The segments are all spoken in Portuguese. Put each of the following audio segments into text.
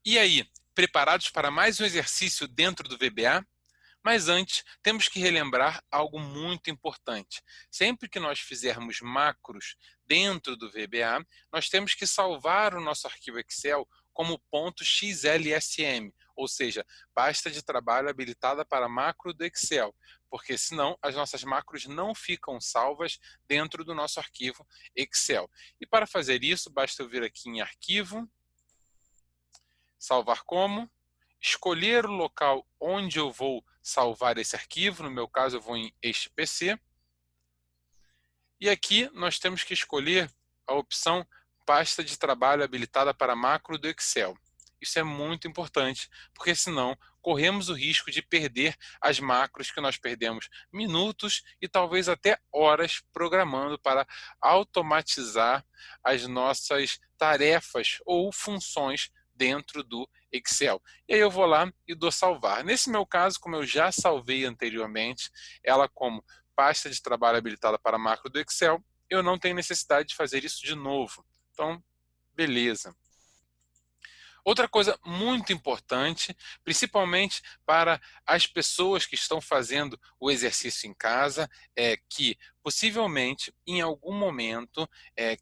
E aí, preparados para mais um exercício dentro do VBA? Mas antes, temos que relembrar algo muito importante. Sempre que nós fizermos macros dentro do VBA, nós temos que salvar o nosso arquivo Excel como .xlsm, ou seja, pasta de trabalho habilitada para macro do Excel, porque senão as nossas macros não ficam salvas dentro do nosso arquivo Excel. E para fazer isso, basta eu vir aqui em Arquivo, Salvar como, escolher o local onde eu vou salvar esse arquivo, no meu caso eu vou em este PC, e aqui nós temos que escolher a opção pasta de trabalho habilitada para macro do Excel. Isso é muito importante, porque senão corremos o risco de perder as macros que nós perdemos minutos e talvez até horas programando para automatizar as nossas tarefas ou funções dentro do Excel. E aí eu vou lá e dou salvar. Nesse meu caso, como eu já salvei anteriormente, ela como pasta de trabalho habilitada para macro do Excel, eu não tenho necessidade de fazer isso de novo. Então, beleza. Outra coisa muito importante, principalmente para as pessoas que estão fazendo o exercício em casa, é que possivelmente em algum momento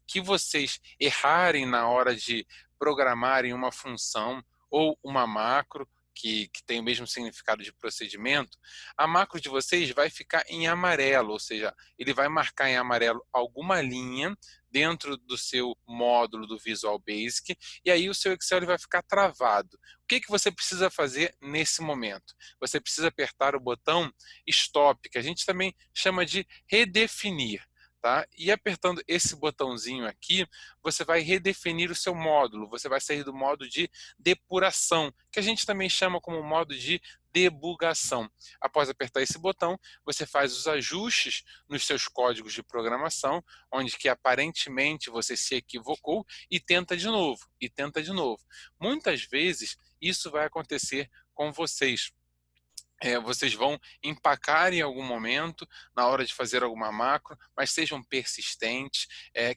que vocês errarem na hora de programarem uma função ou uma macro, que tem o mesmo significado de procedimento, a macro de vocês vai ficar em amarelo, ou seja, ele vai marcar em amarelo alguma linha dentro do seu módulo do Visual Basic, e aí o seu Excel ele vai ficar travado. O que você precisa fazer nesse momento? Você precisa apertar o botão Stop, que a gente também chama de redefinir. Tá? E apertando esse botãozinho aqui, você vai redefinir o seu módulo, você vai sair do modo de depuração, que a gente também chama como modo de debugação. Após apertar esse botão, você faz os ajustes nos seus códigos de programação, onde que aparentemente você se equivocou, e tenta de novo, e tenta de novo. Muitas vezes isso vai acontecer com vocês. Vocês vão empacar em algum momento na hora de fazer alguma macro, mas sejam persistentes,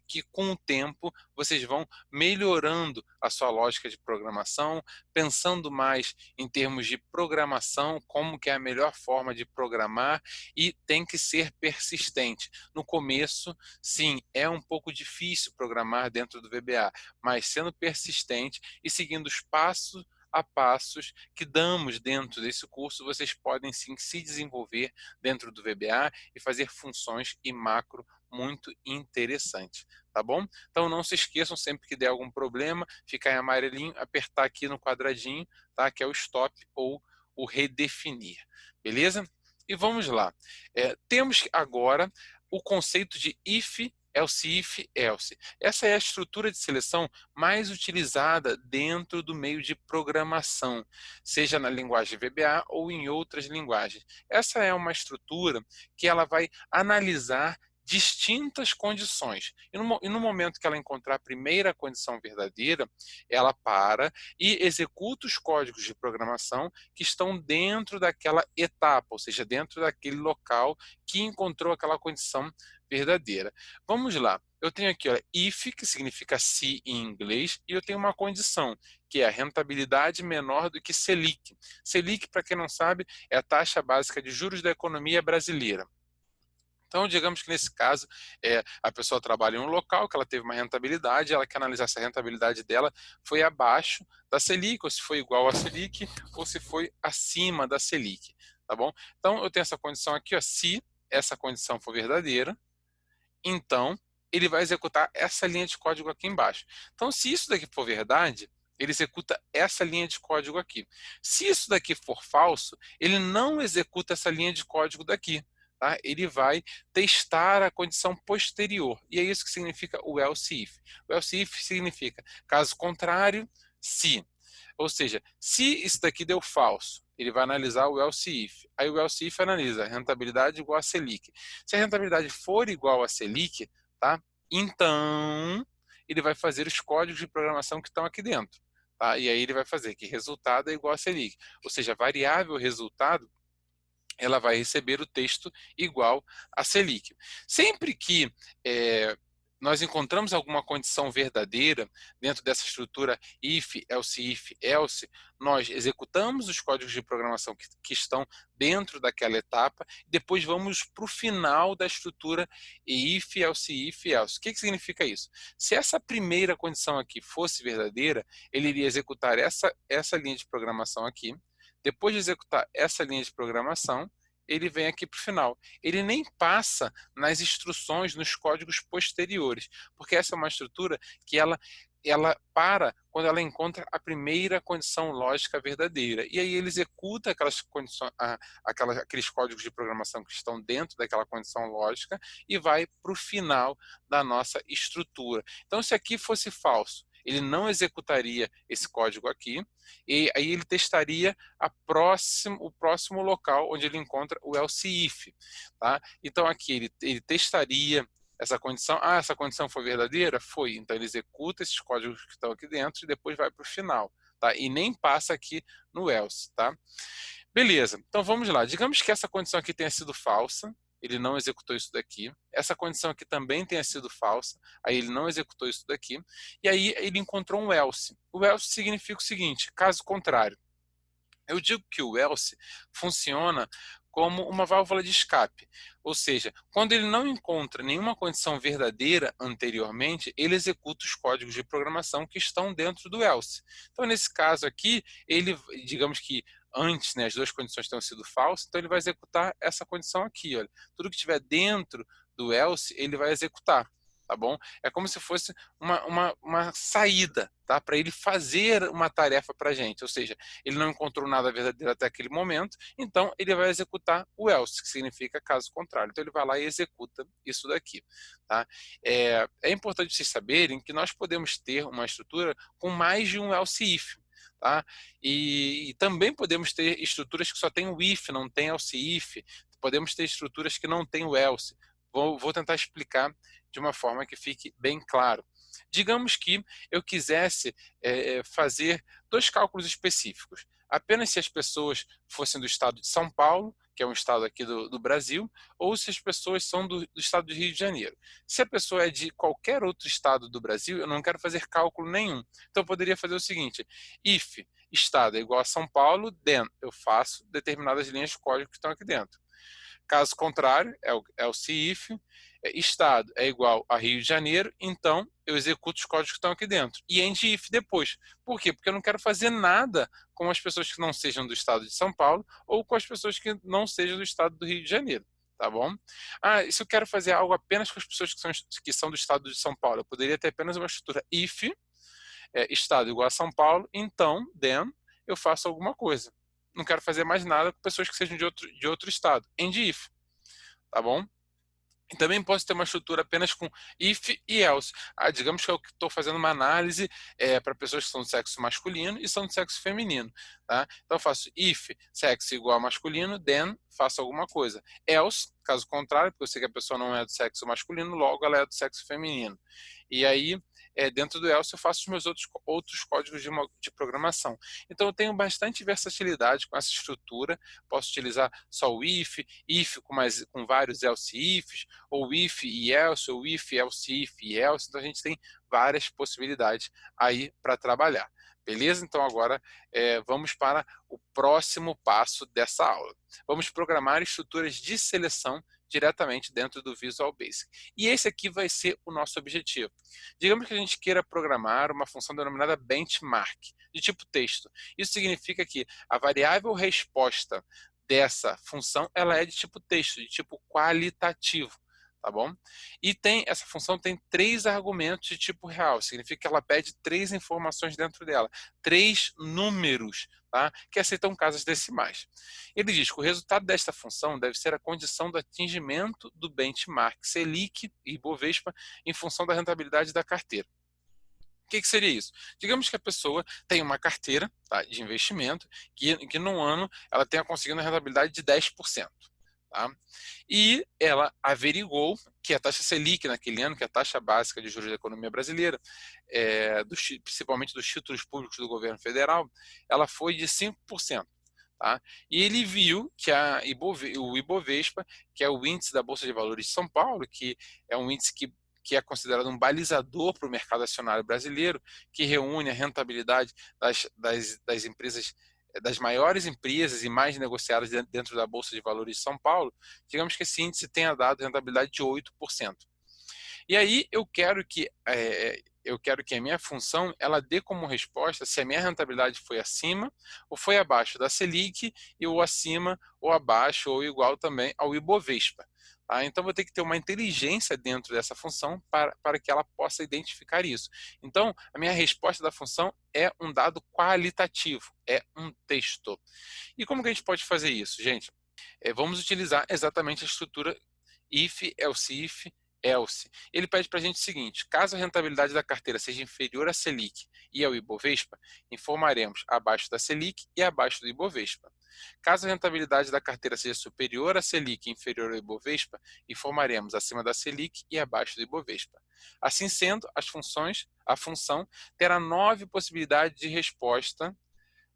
que com o tempo vocês vão melhorando a sua lógica de programação, pensando mais em termos de programação, como que é a melhor forma de programar, e tem que ser persistente. No começo, sim, é um pouco difícil programar dentro do VBA, mas sendo persistente e seguindo os passos a passos que damos dentro desse curso, vocês podem sim se desenvolver dentro do VBA e fazer funções e macro muito interessantes, tá bom? Então não se esqueçam, sempre que der algum problema, ficar em amarelinho, apertar aqui no quadradinho, tá? Que é o stop ou o redefinir, beleza? E vamos lá. Temos agora o conceito de if, else if, else. Essa é a estrutura de seleção mais utilizada dentro do meio de programação, seja na linguagem VBA ou em outras linguagens. Essa é uma estrutura que ela vai analisar distintas condições. E no momento que ela encontrar a primeira condição verdadeira, ela para e executa os códigos de programação que estão dentro daquela etapa, ou seja, dentro daquele local que encontrou aquela condição verdadeira. Vamos lá. Eu tenho aqui, ó, if, que significa se em inglês, e eu tenho uma condição, que é a rentabilidade menor do que Selic. Selic, para quem não sabe, é a taxa básica de juros da economia brasileira. Então, digamos que nesse caso, a pessoa trabalha em um local que ela teve uma rentabilidade, ela quer analisar se a rentabilidade dela foi abaixo da Selic, ou se foi igual à Selic, ou se foi acima da Selic, tá bom? Então, eu tenho essa condição aqui, ó, se essa condição for verdadeira, então ele vai executar essa linha de código aqui embaixo. Então, se isso daqui for verdade, ele executa essa linha de código aqui. Se isso daqui for falso, ele não executa essa linha de código daqui. Tá? Ele vai testar a condição posterior. E é isso que significa o else if. O else if significa, caso contrário, se. Ou seja, se isso daqui deu falso, ele vai analisar o else if. Aí o else if analisa rentabilidade igual a Selic. Se a rentabilidade for igual a Selic, tá? Então ele vai fazer os códigos de programação que estão aqui dentro. Tá? E aí ele vai fazer que resultado é igual a Selic. Ou seja, a variável resultado ela vai receber o texto igual a Selic. Sempre que nós encontramos alguma condição verdadeira dentro dessa estrutura if, else, nós executamos os códigos de programação que estão dentro daquela etapa, e depois vamos para o final da estrutura if, else. O que significa isso? Se essa primeira condição aqui fosse verdadeira, ele iria executar essa linha de programação aqui. Depois de executar essa linha de programação, ele vem aqui para o final. Ele nem passa nas instruções, nos códigos posteriores, porque essa é uma estrutura que ela para quando ela encontra a primeira condição lógica verdadeira. E aí ele executa aquelas condições, aqueles códigos de programação que estão dentro daquela condição lógica e vai para o final da nossa estrutura. Então, se aqui fosse falso, ele não executaria esse código aqui, e aí ele testaria o próximo local onde ele encontra o else if. Tá? Então aqui ele testaria essa condição. Ah, essa condição foi verdadeira? Foi. Então ele executa esses códigos que estão aqui dentro e depois vai para o final. Tá? E nem passa aqui no else. Tá? Beleza, então vamos lá. Digamos que essa condição aqui tenha sido falsa, ele não executou isso daqui. Essa condição aqui também tenha sido falsa, aí ele não executou isso daqui. E aí ele encontrou um else. O else significa o seguinte, caso contrário. Eu digo que o else funciona como uma válvula de escape, ou seja, quando ele não encontra nenhuma condição verdadeira anteriormente, ele executa os códigos de programação que estão dentro do else. Então, nesse caso aqui, ele, digamos que antes, né, as duas condições tenham sido falsas, então ele vai executar essa condição aqui. Olha. Tudo que estiver dentro do else, ele vai executar. Tá bom? É como se fosse uma saída, tá? Para ele fazer uma tarefa para a gente, ou seja, ele não encontrou nada verdadeiro até aquele momento, então ele vai executar o else, que significa caso contrário. Então ele vai lá e executa isso daqui. Tá? É importante vocês saberem que nós podemos ter uma estrutura com mais de um else if. Tá? E também podemos ter estruturas que só tem o if, não tem else if. Podemos ter estruturas que não tem o else. Vou tentar explicar de uma forma que fique bem claro. Digamos que eu quisesse fazer dois cálculos específicos. Apenas se as pessoas fossem do estado de São Paulo, que é um estado aqui do Brasil, ou se as pessoas são do estado do Rio de Janeiro. Se a pessoa é de qualquer outro estado do Brasil, eu não quero fazer cálculo nenhum. Então eu poderia fazer o seguinte, if estado é igual a São Paulo, then eu faço determinadas linhas de código que estão aqui dentro. Caso contrário, é o if, estado é igual a Rio de Janeiro, então eu executo os códigos que estão aqui dentro. E end if depois. Por quê? Porque eu não quero fazer nada com as pessoas que não sejam do estado de São Paulo ou com as pessoas que não sejam do estado do Rio de Janeiro. Tá bom? Ah, e se eu quero fazer algo apenas com as pessoas que são do estado de São Paulo, eu poderia ter apenas uma estrutura if, estado igual a São Paulo, então, then, eu faço alguma coisa. Não quero fazer mais nada com pessoas que sejam de outro estado. End if. Tá bom? E também posso ter uma estrutura apenas com if e else. Digamos que eu estou fazendo uma análise para pessoas que são do sexo masculino e são do sexo feminino. Tá? Então eu faço if, sexo igual a masculino, then faço alguma coisa. Else, caso contrário, porque eu sei que a pessoa não é do sexo masculino, logo ela é do sexo feminino. E aí, dentro do else, eu faço os meus outros códigos de programação. Então eu tenho bastante versatilidade com essa estrutura. Posso utilizar só o if com vários else ifs, ou if e else, ou if, else if e else. Então a gente tem várias possibilidades aí para trabalhar. Beleza? Então agora vamos para o próximo passo dessa aula. Vamos programar estruturas de seleção diretamente dentro do Visual Basic. E esse aqui vai ser o nosso objetivo. Digamos que a gente queira programar uma função denominada benchmark, de tipo texto. Isso significa que a variável resposta dessa função ela é de tipo texto, de tipo qualitativo. Tá bom? E essa função tem 3 argumentos de tipo real, significa que ela pede 3 informações dentro dela, 3 números, tá? Que aceitam casas decimais. Ele diz que o resultado desta função deve ser a condição do atingimento do benchmark Selic e Ibovespa em função da rentabilidade da carteira. O que seria isso? Digamos que a pessoa tem uma carteira, tá, de investimento que no ano ela tenha conseguido uma rentabilidade de 10%. Tá? E ela averigou que a taxa Selic naquele ano, que é a taxa básica de juros da economia brasileira, principalmente dos títulos públicos do governo federal, ela foi de 5%. Tá? E ele viu que o Ibovespa, que é o índice da Bolsa de Valores de São Paulo, que é um índice que que é considerado um balizador para o mercado acionário brasileiro, que reúne a rentabilidade das empresas, das maiores empresas e mais negociadas dentro da Bolsa de Valores de São Paulo. Digamos que esse índice tenha dado rentabilidade de 8%. E aí eu quero que a minha função ela dê como resposta se a minha rentabilidade foi acima ou foi abaixo da Selic, e ou acima ou abaixo ou igual também ao Ibovespa. Tá? Então vou ter que ter uma inteligência dentro dessa função para que ela possa identificar isso. Então a minha resposta da função é um dado qualitativo, é um texto. E como que a gente pode fazer isso, gente? Vamos utilizar exatamente a estrutura if, else. Ele pede para a gente o seguinte: caso a rentabilidade da carteira seja inferior à Selic e ao Ibovespa, informaremos abaixo da Selic e abaixo do Ibovespa. Caso a rentabilidade da carteira seja superior à Selic e inferior ao Ibovespa, informaremos acima da Selic e abaixo do Ibovespa. Assim sendo, a função terá 9 possibilidades de resposta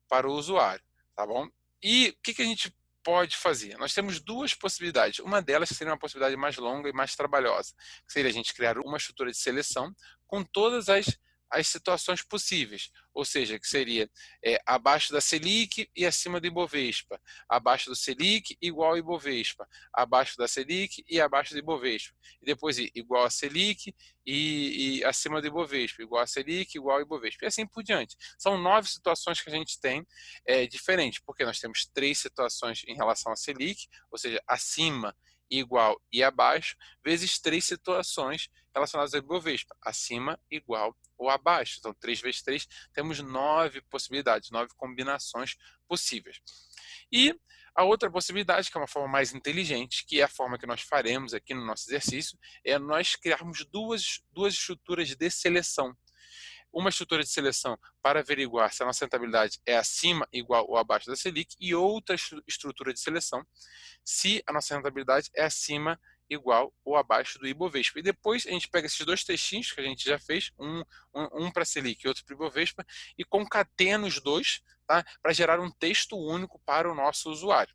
para o usuário, tá bom? E o que a gente pode fazer? Nós temos 2 possibilidades. Uma delas seria uma possibilidade mais longa e mais trabalhosa, que seria a gente criar uma estrutura de seleção com todas as situações possíveis, ou seja, que seria abaixo da Selic e acima do Ibovespa, abaixo do Selic igual ao Ibovespa, abaixo da Selic e abaixo do Ibovespa, e depois igual a Selic e acima do Ibovespa, igual a Selic, igual ao Ibovespa, e assim por diante. São 9 situações que a gente tem diferentes, porque nós temos 3 situações em relação à Selic, ou seja, acima, igual e abaixo, vezes 3 situações relacionadas ao Ibovespa, acima, igual ou abaixo. Então, 3 vezes 3, temos 9 possibilidades, 9 combinações possíveis. E a outra possibilidade, que é uma forma mais inteligente, que é a forma que nós faremos aqui no nosso exercício, é nós criarmos duas estruturas de seleção. Uma estrutura de seleção para averiguar se a nossa rentabilidade é acima, igual ou abaixo da Selic, e outra estrutura de seleção se a nossa rentabilidade é acima, igual ou abaixo do Ibovespa. E depois a gente pega esses 2 textinhos que a gente já fez, um para a Selic e outro para o Ibovespa, e concatena os 2, tá, para gerar um texto único para o nosso usuário.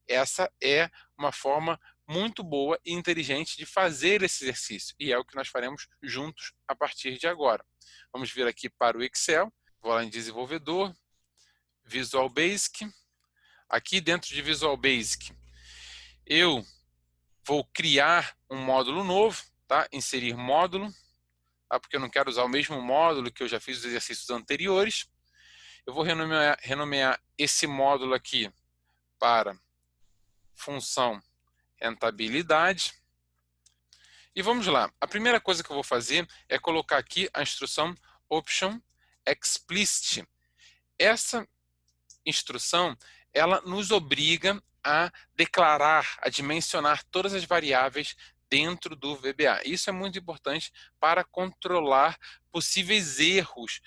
Essa é uma forma muito boa e inteligente de fazer esse exercício, e é o que nós faremos juntos a partir de agora. Vamos vir aqui para o Excel, vou lá em desenvolvedor, Visual Basic. Aqui dentro de Visual Basic, eu vou criar um módulo novo, tá? Inserir módulo, tá? Porque eu não quero usar o mesmo módulo que eu já fiz os exercícios anteriores. Eu vou renomear esse módulo aqui para função rentabilidade. E vamos lá. A primeira coisa que eu vou fazer é colocar aqui a instrução option explicit. Essa instrução, ela nos obriga a declarar, a dimensionar todas as variáveis dentro do VBA. Isso é muito importante para controlar possíveis erros,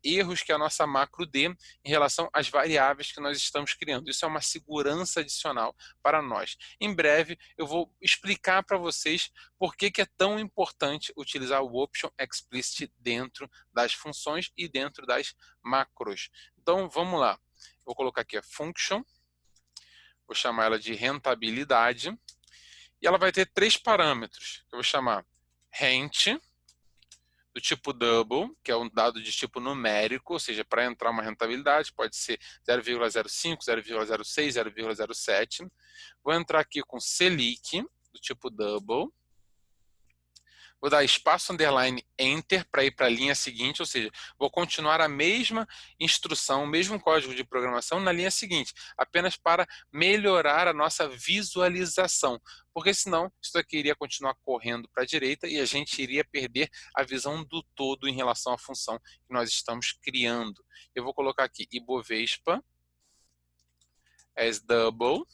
erros que a nossa macro dê em relação às variáveis que nós estamos criando. Isso é uma segurança adicional para nós. Em breve eu vou explicar para vocês por que é tão importante utilizar o option explicit dentro das funções e dentro das macros. Então vamos lá. Vou colocar aqui a function, vou chamar ela de rentabilidade, e ela vai ter 3 parâmetros. Eu vou chamar rent, do tipo double, que é um dado de tipo numérico, ou seja, para entrar uma rentabilidade, pode ser 0,05, 0,06, 0,07. Vou entrar aqui com Selic, do tipo double. Vou dar espaço underline enter para ir para a linha seguinte, ou seja, vou continuar a mesma instrução, o mesmo código de programação na linha seguinte, apenas para melhorar a nossa visualização, porque senão isso aqui iria continuar correndo para a direita e a gente iria perder a visão do todo em relação à função que nós estamos criando. Eu vou colocar aqui Ibovespa as double.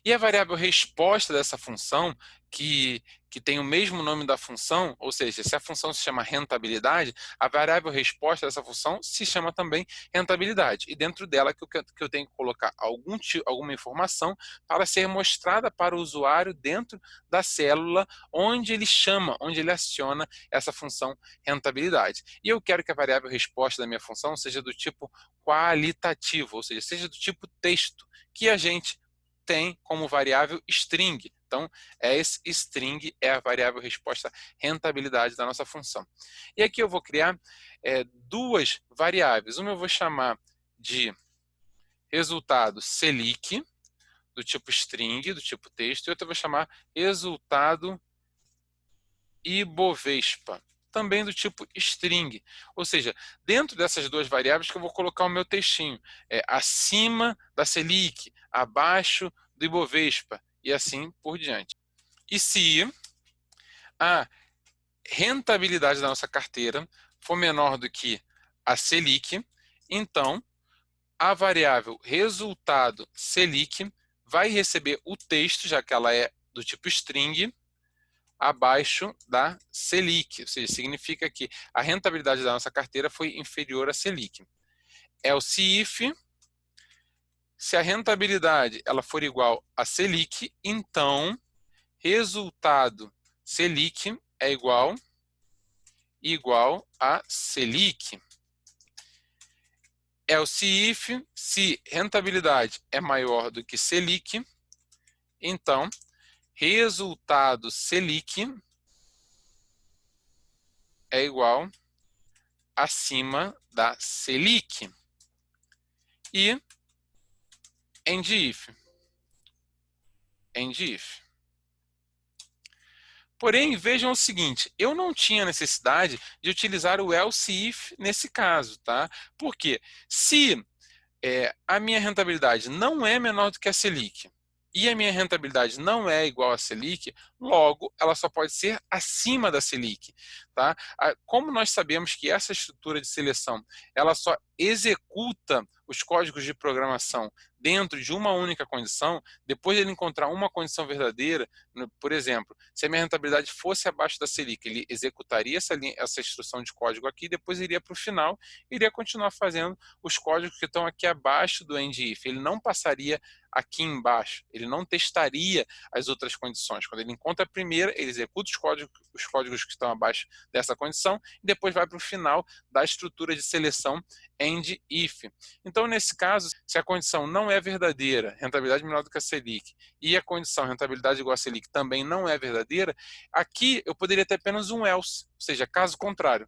E a variável resposta dessa função, que tem o mesmo nome da função, ou seja, se a função se chama rentabilidade, a variável resposta dessa função se chama também rentabilidade. E dentro dela que eu tenho que colocar alguma informação para ser mostrada para o usuário dentro da célula onde ele aciona essa função rentabilidade. E eu quero que a variável resposta da minha função seja do tipo qualitativo, ou seja do tipo texto, que a gente tem como variável string, Então, esse string é a variável resposta rentabilidade da nossa função. E aqui eu vou criar duas variáveis. Uma eu vou chamar de resultado Selic, do tipo string, do tipo texto, e outra eu vou chamar resultado Ibovespa, também do tipo string. Ou seja, dentro dessas duas variáveis que eu vou colocar o meu textinho, acima da Selic, abaixo do Ibovespa, e assim por diante. E se a rentabilidade da nossa carteira for menor do que a Selic, então a variável resultado Selic vai receber o texto, já que ela é do tipo string, abaixo da Selic, ou seja, significa que a rentabilidade da nossa carteira foi inferior à Selic. Else if, se a rentabilidade ela for igual a Selic, então resultado Selic é igual a Selic. Else if, se rentabilidade é maior do que Selic, então resultado Selic é igual acima da Selic. E end if. Porém, vejam o seguinte, eu não tinha necessidade de utilizar o else if nesse caso, tá? Porque se a minha rentabilidade não é menor do que a Selic e a minha rentabilidade não é igual à Selic, logo ela só pode ser acima da Selic, tá? Como nós sabemos que essa estrutura de seleção ela só executa os códigos de programação dentro de uma única condição, depois de ele encontrar uma condição verdadeira, por exemplo, se a minha rentabilidade fosse abaixo da Selic, ele executaria essa instrução de código aqui, depois iria para o final, iria continuar fazendo os códigos que estão aqui abaixo do end if. Ele não passaria aqui embaixo, ele não testaria as outras condições. Quando ele encontra a primeira, ele executa os códigos que estão abaixo dessa condição e depois vai para o final da estrutura de seleção end if. Então, nesse caso, se a condição não é verdadeira, rentabilidade menor do que a Selic, e a condição rentabilidade igual a Selic também não é verdadeira, aqui eu poderia ter apenas um else, ou seja, caso contrário.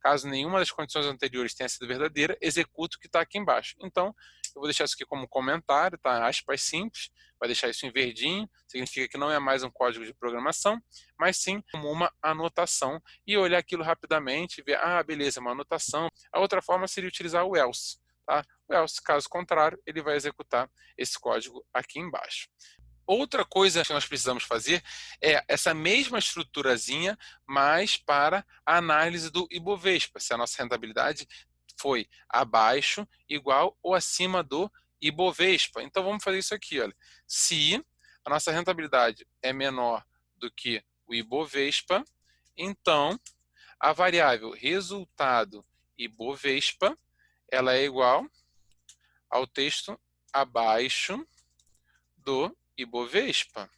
Caso nenhuma das condições anteriores tenha sido verdadeira, executo o que está aqui embaixo. Então, eu vou deixar isso aqui como comentário, tá? Aspas simples, vai deixar isso em verdinho, significa que não é mais um código de programação, mas sim como uma anotação, e olhar aquilo rapidamente e ver, beleza, uma anotação. A outra forma seria utilizar o else, tá? O else, caso contrário, ele vai executar esse código aqui embaixo. Outra coisa que nós precisamos fazer é essa mesma estruturazinha, mas para a análise do Ibovespa, se a nossa rentabilidade foi abaixo, igual ou acima do Ibovespa. Então vamos fazer isso aqui, olha. Se a nossa rentabilidade é menor do que o Ibovespa, então a variável resultado Ibovespa, ela é igual ao texto abaixo do Ibovespa.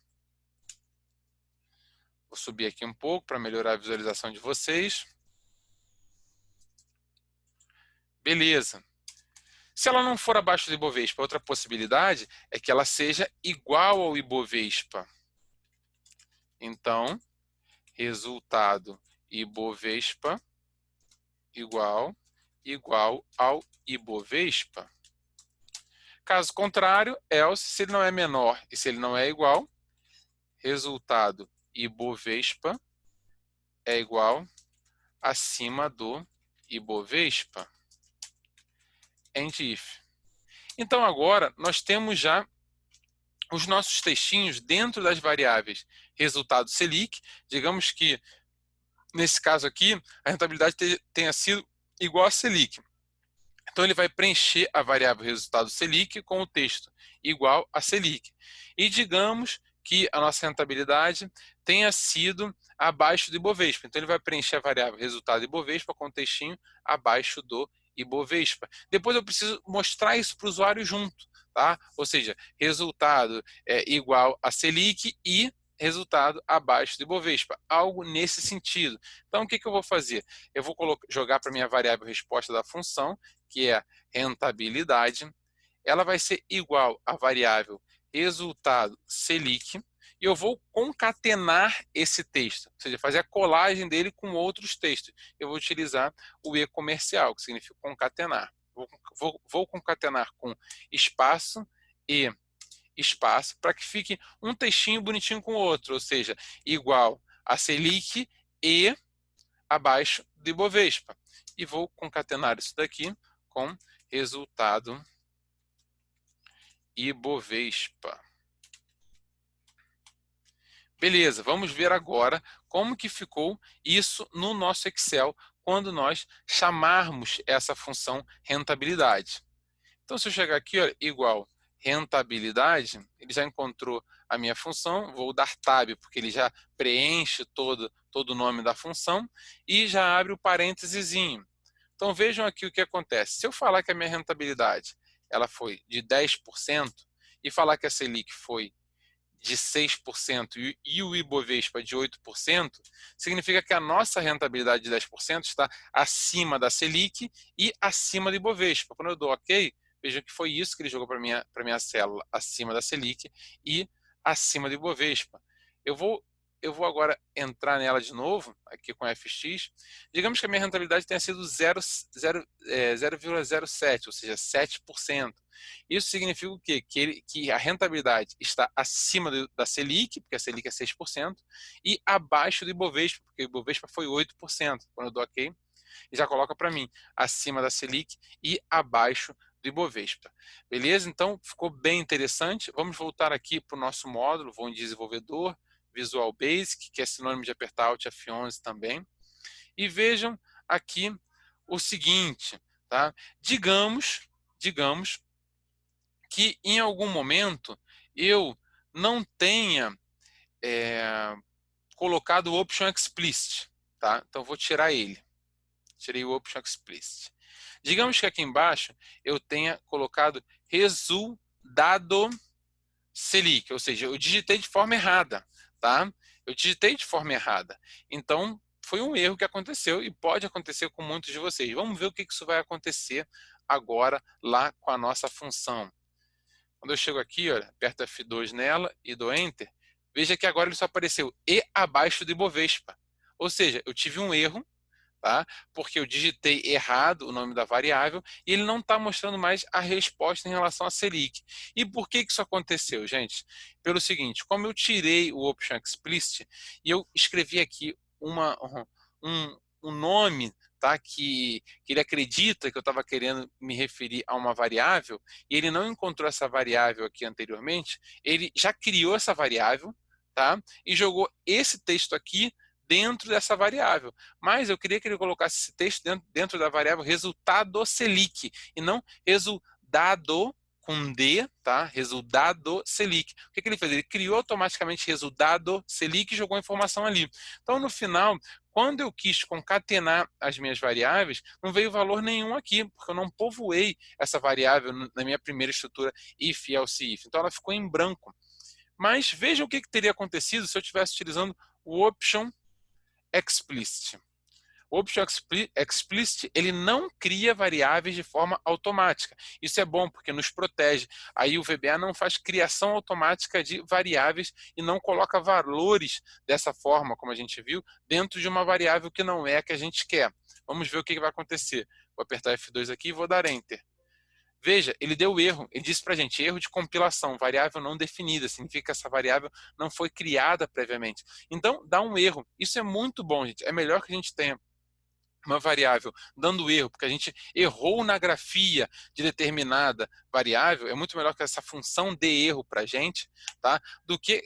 Vou subir aqui um pouco para melhorar a visualização de vocês. Beleza. Se ela não for abaixo do Ibovespa, outra possibilidade é que ela seja igual ao Ibovespa. Então, resultado Ibovespa igual ao Ibovespa. Caso contrário, else, se ele não é menor e se ele não é igual, resultado Ibovespa é igual acima do Ibovespa. End if. Então agora nós temos já os nossos textinhos dentro das variáveis resultado Selic. Digamos que nesse caso aqui a rentabilidade tenha sido igual a Selic. Então ele vai preencher a variável resultado Selic com o texto igual a Selic. E digamos que a nossa rentabilidade tenha sido abaixo do Ibovespa. Então ele vai preencher a variável resultado Ibovespa com o textinho abaixo do Ibovespa. Depois eu preciso mostrar isso para o usuário junto, tá? Ou seja, resultado igual a Selic e resultado abaixo do Ibovespa, algo nesse sentido. Então, o que eu vou fazer? Eu vou jogar para a minha variável resposta da função, que é rentabilidade, ela vai ser igual à variável resultado Selic, e eu vou concatenar esse texto, ou seja, fazer a colagem dele com outros textos. Eu vou utilizar o e-comercial, que significa concatenar. Vou concatenar com espaço e espaço para que fique um textinho bonitinho com o outro, ou seja, igual a Selic e abaixo do Ibovespa. E vou concatenar isso daqui com resultado Ibovespa. Beleza, vamos ver agora como que ficou isso no nosso Excel quando nós chamarmos essa função rentabilidade. Então, se eu chegar aqui, olha, igual rentabilidade, ele já encontrou a minha função, vou dar tab, porque ele já preenche todo o nome da função e já abre o parêntesezinho. Então, vejam aqui o que acontece. Se eu falar que a minha rentabilidade ela foi de 10% e falar que a Selic foi de 6% e o Ibovespa de 8%, significa que a nossa rentabilidade de 10% está acima da Selic e acima do Ibovespa. Quando eu dou OK, vejam que foi isso que ele jogou para a minha célula, acima da Selic e acima do Ibovespa. Eu vou agora entrar nela de novo, aqui com FX. Digamos que a minha rentabilidade tenha sido 0,07, ou seja, 7%. Isso significa o quê? Que a rentabilidade está acima da Selic, porque a Selic é 6%, e abaixo do Ibovespa, porque o Ibovespa foi 8%. Quando eu dou OK, já coloca para mim acima da Selic e abaixo do Ibovespa. Beleza? Então, ficou bem interessante. Vamos voltar aqui para o nosso módulo, vou em desenvolvedor, Visual Basic, que é sinônimo de apertar Alt F11 também. E vejam aqui o seguinte, tá? Digamos que em algum momento eu não tenha colocado o Option Explicit, tá? Então vou tirar ele. Tirei o Option Explicit. Digamos que aqui embaixo eu tenha colocado resultado Selic, ou seja, eu digitei de forma errada, tá? Eu digitei de forma errada. Então, foi um erro que aconteceu e pode acontecer com muitos de vocês. Vamos ver o que isso vai acontecer agora lá com a nossa função. Quando eu chego aqui, olha, aperto F2 nela e dou Enter, veja que agora ele só apareceu E abaixo do Ibovespa. Ou seja, eu tive um erro, tá? Porque eu digitei errado o nome da variável e ele não está mostrando mais a resposta em relação à Selic. E por que isso aconteceu, gente? Pelo seguinte, como eu tirei o Option Explicit e eu escrevi aqui um nome, tá? Que ele acredita que eu estava querendo me referir a uma variável e ele não encontrou essa variável aqui anteriormente, ele já criou essa variável, tá? E jogou esse texto aqui dentro dessa variável. Mas eu queria que ele colocasse esse texto dentro da variável resultado Selic e não resultado com D, tá? Resultado Selic. O que ele fez? Ele criou automaticamente resultado Selic e jogou a informação ali. Então, no final, quando eu quis concatenar as minhas variáveis, não veio valor nenhum aqui, porque eu não povoei essa variável na minha primeira estrutura if, else, if. Então, ela ficou em branco. Mas veja o que teria acontecido se eu estivesse utilizando o option explicit. O Option Explicit ele não cria variáveis de forma automática. Isso é bom porque nos protege. Aí o VBA não faz criação automática de variáveis e não coloca valores dessa forma, como a gente viu, dentro de uma variável que não é a que a gente quer. Vamos ver o que vai acontecer. Vou apertar F2 aqui e vou dar Enter. Veja, ele deu erro, ele disse para a gente, erro de compilação, variável não definida, significa que essa variável não foi criada previamente. Então, dá um erro. Isso é muito bom, gente. É melhor que a gente tenha uma variável dando erro, porque a gente errou na grafia de determinada variável, é muito melhor que essa função dê erro para a gente, tá? do que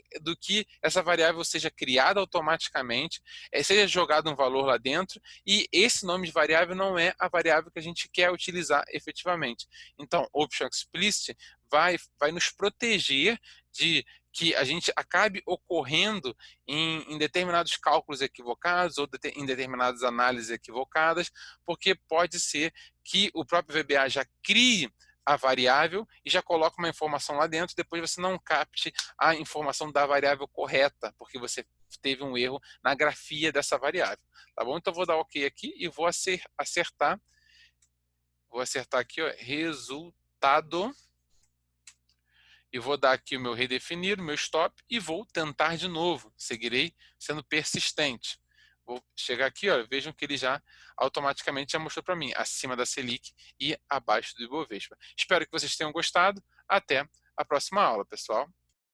essa variável seja criada automaticamente, seja jogado um valor lá dentro, e esse nome de variável não é a variável que a gente quer utilizar efetivamente. Então, Option Explicit vai nos proteger de que a gente acabe ocorrendo em determinados cálculos equivocados ou em determinadas análises equivocadas, porque pode ser que o próprio VBA já crie a variável e já coloca uma informação lá dentro, depois você não capte a informação da variável correta, porque você teve um erro na grafia dessa variável. Tá bom? Então, vou dar OK aqui e vou acertar. Vou acertar aqui, ó, resultado. e vou dar aqui o meu redefinir, o meu stop, e vou tentar de novo. Seguirei sendo persistente. Vou chegar aqui, ó, vejam que ele já automaticamente já mostrou para mim, acima da Selic e abaixo do Ibovespa. Espero que vocês tenham gostado. Até a próxima aula, pessoal.